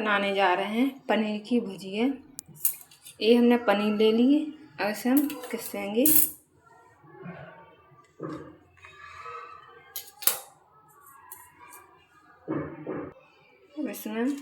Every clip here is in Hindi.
बनाने जा रहे हैं पनीर की भुजिया। ये हमने पनीर ले लिए और इसे हम घिसेंगे। इसमें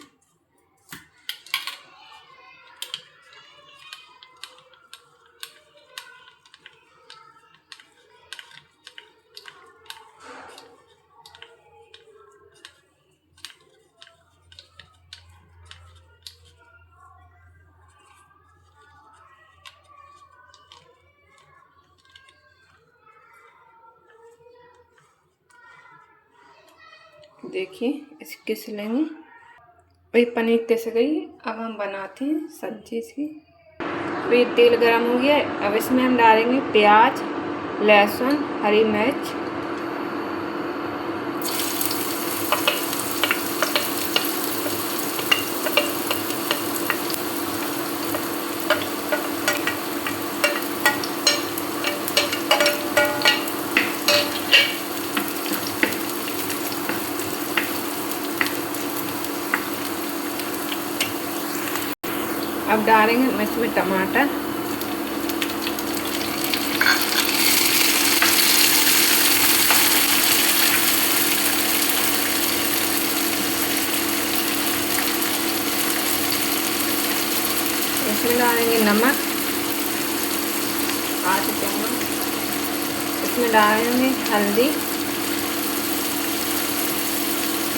देखिए इसे घिस लेंगे। वही पनीर घिस गई। अब हम बनाते हैं सब्जी इसकी। ये तेल गरम हो गया है। अब इसमें हम डालेंगे प्याज, लहसुन, हरी मिर्च, अब डालेंगे हम इसमें टमाटर, इसमें डालेंगे नमक आधा चम्मच, इसमें डालेंगे हल्दी,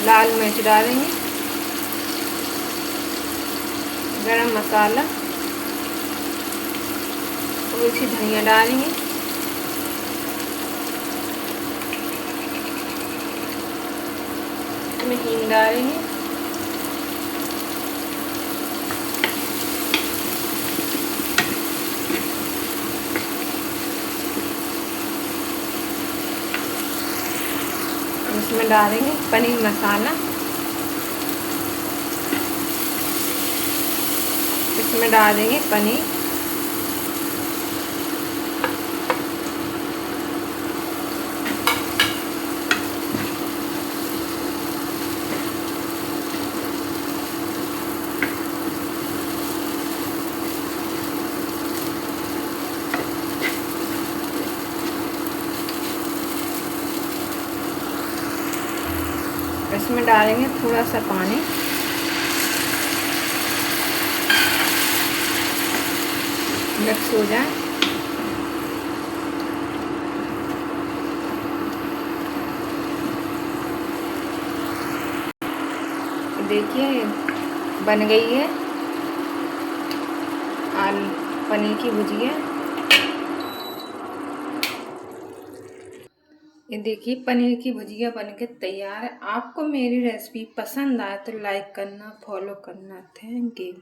लाल मिर्च डालेंगे, गरम मसाला, थोड़ी सी धनिया डालेंगे, इसमें हींग डालेंगे, इसमें डालेंगे पनीर मसाला, इसमें डालेंगे पनीर, इसमें डालेंगे थोड़ा सा पानी, मिक्स हो जाए। देखिए बन गई है आलू पनीर की भुजिया। ये देखिए पनीर की भुजिया बनके तैयार है। आपको मेरी रेसिपी पसंद आए तो लाइक करना, फॉलो करना। Thank you.